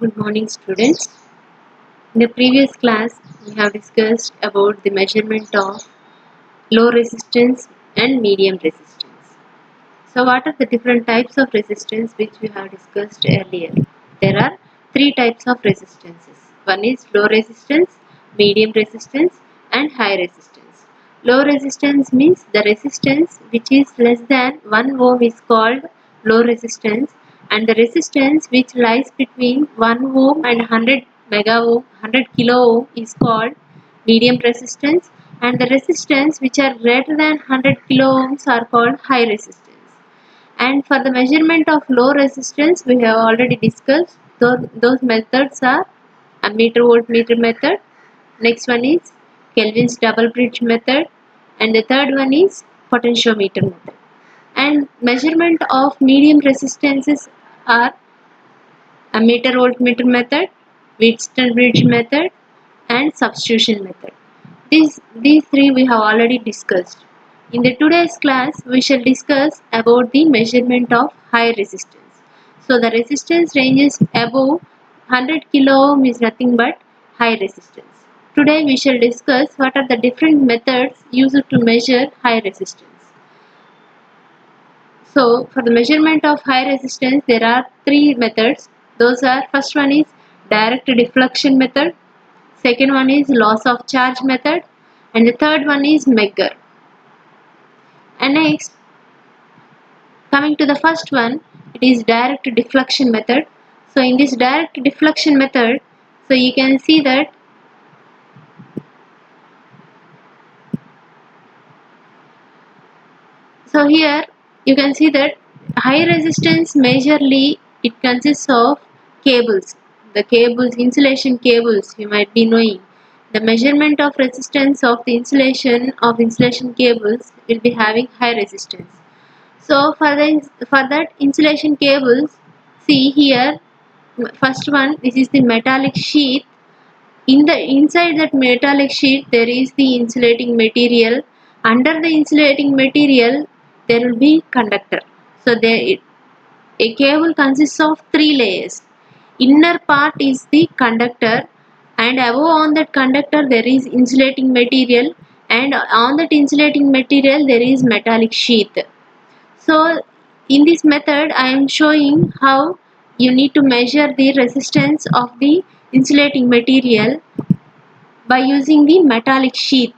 Good morning, students. In the previous class, we have discussed about the measurement of low resistance and medium resistance. So, what are the different types of resistance which we have discussed earlier? There are three types of resistances. One is low resistance, medium resistance, and high resistance. Low resistance means the resistance which is less than 1 ohm is called low resistance, and the resistance which lies between 1 ohm and 100 mega ohm, 100 kilo ohm is called medium resistance, and the resistance which are greater than 100 kilo ohms are called high resistance. And for the measurement of low resistance, we have already discussed. Those methods are ammeter voltmeter method. Next one is Kelvin's double bridge method, and the third one is potentiometer method. And measurement of medium resistances are ammeter voltmeter method, Wheatstone bridge method, and substitution method. These three we have already discussed. In the today's class, we shall discuss about the measurement of high resistance. So the resistance ranges above 100 kilo ohm is nothing but high resistance. Today we shall discuss what are the different methods used to measure high resistance. So for the measurement of high resistance, there are three methods. Those are, first one is direct deflection method, second one is loss of charge method, and the third one is Megger. And next, coming to the first one, it is direct deflection method. So in this direct deflection method, so you can see that here you can see that high resistance majorly it consists of cables. The cables, insulation cables, you might be knowing. The measurement of resistance of the insulation cables will be having high resistance. So for that insulation cables, see here, first one, this is the metallic sheath. In the inside that metallic sheet there is the insulating material. Under the insulating material there will be conductor. So a cable consists of three layers. Inner part is the conductor, and above on that conductor there is insulating material, and on that insulating material there is metallic sheath. So in this method I am showing how you need to measure the resistance of the insulating material by using the metallic sheath.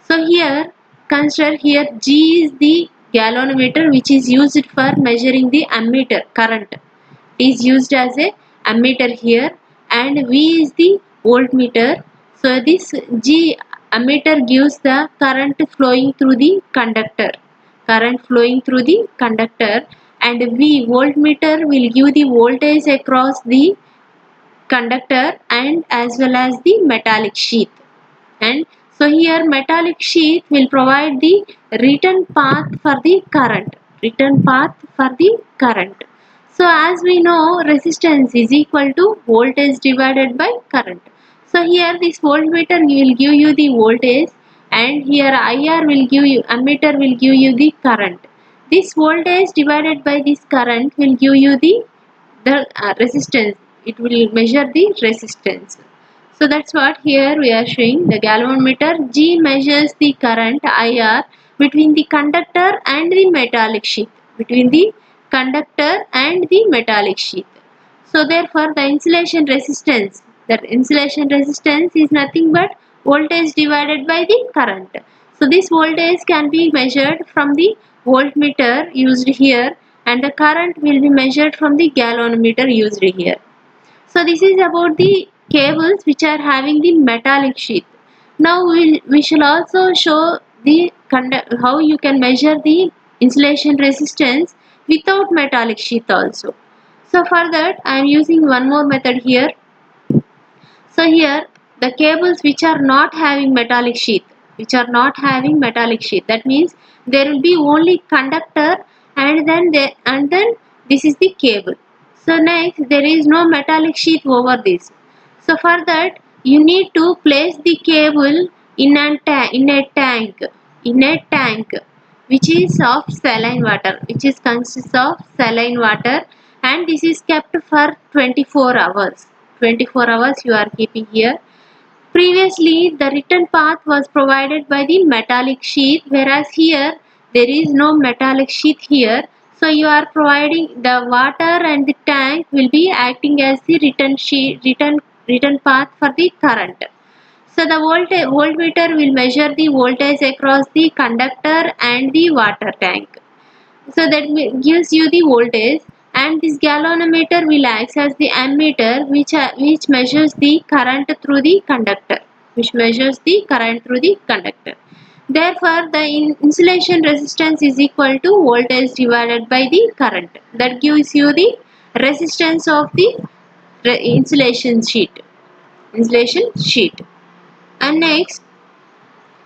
So here consider here G is the galvanometer which is used for measuring the ammeter current. It is used as a ammeter here, and V is the voltmeter. So this G ammeter gives the current flowing through the conductor. Current flowing through the conductor, and V voltmeter will give the voltage across the conductor and as well as the metallic sheath. And so here metallic sheath will provide the return path for the current. So as we know, resistance is equal to voltage divided by current. So here this voltmeter will give you the voltage, and here IR will give you, ammeter will give you the current. This voltage divided by this current will give you the resistance. It will measure the resistance. So that's what here we are showing. The galvanometer G measures the current IR between the conductor and the metallic sheath. Between the conductor and the metallic sheath. So therefore the insulation resistance, is nothing but voltage divided by the current. So this voltage can be measured from the voltmeter used here, and the current will be measured from the galvanometer used here. So this is about the cables which are having the metallic sheath. Now we shall also show the how you can measure the insulation resistance without metallic sheath also. So for that I am using one more method here. So here the cables which are not having metallic sheath, that means there will be only conductor, and then this is the cable. So next there is no metallic sheath over this. So for that you need to place the cable in a tank which is of saline water, consists of saline water, and this is kept for 24 hours. 24 hours you are keeping here. Previously, the return path was provided by the metallic sheath, whereas here there is no metallic sheath here. So you are providing the water and the tank will be acting as the return path for the current. So the voltmeter will measure the voltage across the conductor and the water tank. So that gives you the voltage, and this galvanometer will act as the ammeter which measures the current through the conductor, therefore the insulation resistance is equal to voltage divided by the current. That gives you the resistance of the insulation sheet. And next,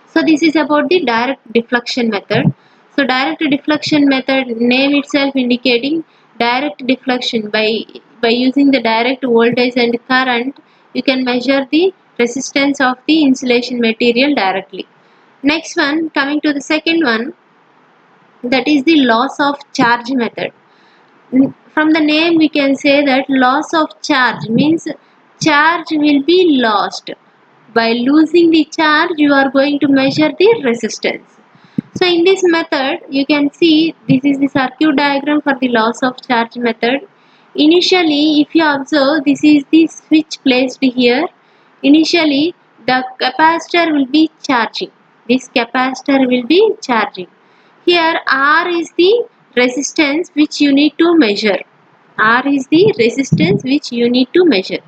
so this is about the direct deflection method. So direct deflection method, name itself indicating direct deflection. By using the direct voltage and current, you can measure the resistance of the insulation material directly. Next one, coming to the second one, that is the loss of charge method. From the name we can say that loss of charge means charge will be lost. By losing the charge, you are going to measure the resistance. So in this method, you can see this is the circuit diagram for the loss of charge method. Initially, if you observe, this is the switch placed here. Initially, the capacitor will be charging. This capacitor will be charging. Here R is the resistance which you need to measure. R is the resistance which you need to measure.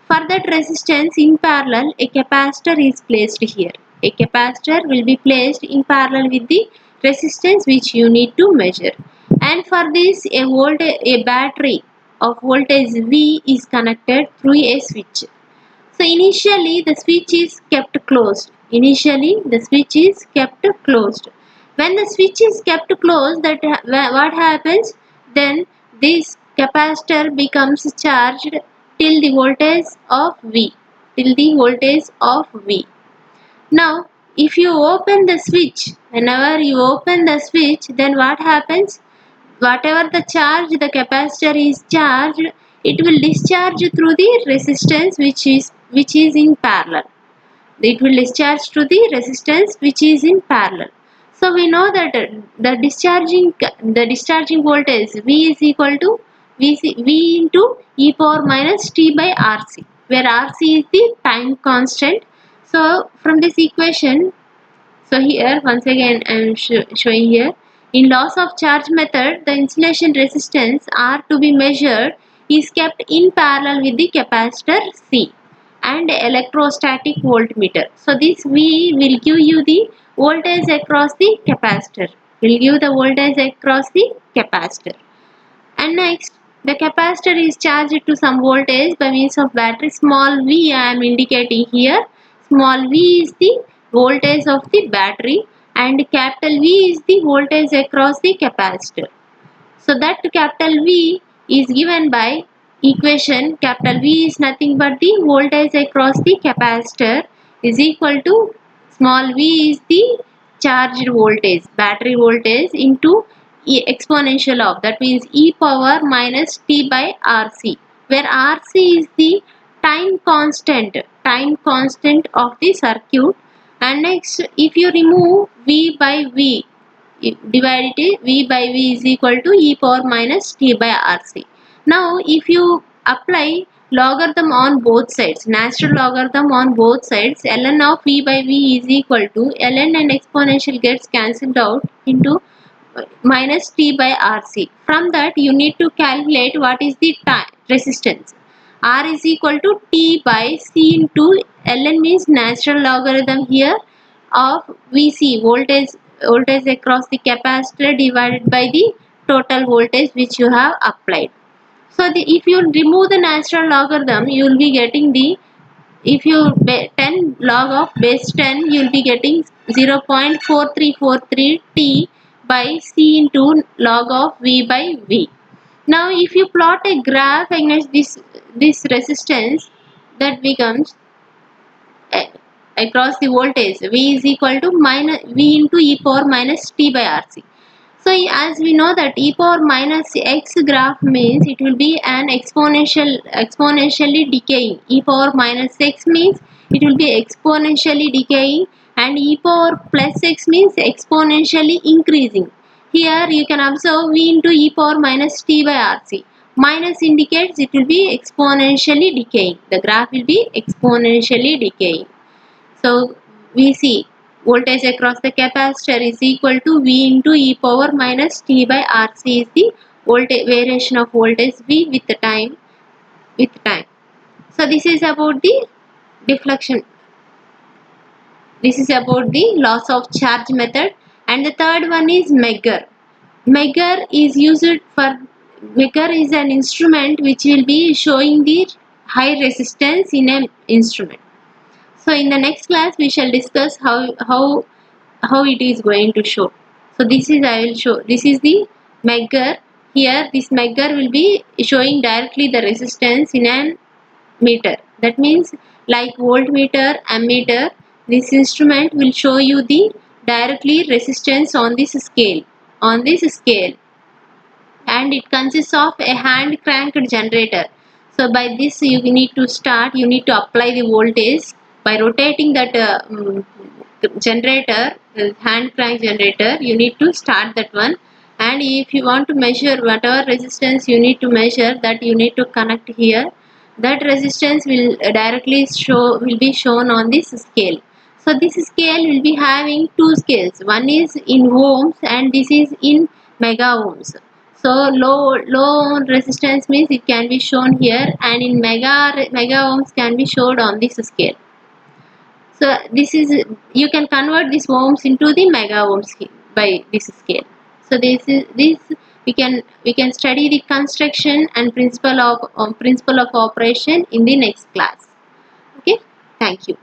For that resistance, in parallel, a capacitor is placed here. A capacitor will be placed in parallel with the resistance which you need to measure. And for this, a battery of voltage V is connected through a switch. So initially the switch is kept closed. When the switch is kept closed, what happens? Then this capacitor becomes charged till the voltage of V. Now, if you open the switch, whenever you open the switch, then what happens? Whatever the charge the capacitor is charged, it will discharge through the resistance which is in parallel. It will discharge to the resistance which is in parallel. So we know that the discharging voltage V is equal to V into e power minus T by RC, where RC is the time constant. So from this equation, so here once again I am showing here, in loss of charge method, the insulation resistance R to be measured is kept in parallel with the capacitor C and electrostatic voltmeter. So this V will give you the voltage across the capacitor. And next, the capacitor is charged to some voltage by means of battery. Small v I am indicating here. Small v is the voltage of the battery and capital V is the voltage across the capacitor. So that capital V is given by equation. Capital V is nothing but the voltage across the capacitor is equal to small v is the charged voltage, battery voltage, into exponential of, that means e power minus T by RC, where RC is the time constant of the circuit. And next, if you remove V by V, divide it, V by V is equal to e power minus T by RC. Now if you apply logarithm on both sides, natural logarithm on both sides, ln of V by V is equal to ln and exponential gets cancelled out into minus T by RC. From that you need to calculate what is the time resistance. R is equal to T by C into ln means natural logarithm here of Vc, voltage across the capacitor, divided by the total voltage which you have applied. So if you remove the natural logarithm, you will be getting the, if you 10 log of base 10, you will be getting 0.4343 T by C into log of V by V. Now if you plot a graph against this resistance, that becomes across the voltage V is equal to minus V into e power minus T by RC. So as we know that e power minus x graph means it will be an exponentially decaying. E power minus x means it will be exponentially decaying, and e power plus x means exponentially increasing. Here you can observe v into e power minus t by rc. Minus indicates it will be exponentially decaying. The graph will be exponentially decaying. So we see voltage across the capacitor is equal to V into e power minus t by RC is the voltage variation of voltage V with the time So this is about the deflection. This is about the loss of charge method, and the third one is Megger. Megger is used for Megger is an instrument which will be showing the high resistance in an instrument. So in the next class we shall discuss how it is going to show. So this is I will show. This is the Megger. Here this Megger will be showing directly the resistance in an meter. That means like voltmeter, ammeter, this instrument will show you the directly resistance on this scale. On this scale, and it consists of a hand cranked generator. So by this you need to apply the voltage by rotating that generator, hand crank generator. You need to start that one, and if you want to measure whatever resistance you need to measure, that you need to connect here. That resistance will be shown on this scale. So this scale will be having two scales. One is in ohms and this is in mega ohms. So low resistance means it can be shown here, and in mega ohms can be showed on this scale. So this is, you can convert this ohms into the mega ohms by this scale. So we can study the construction and principle of operation in the next class. Okay, thank you.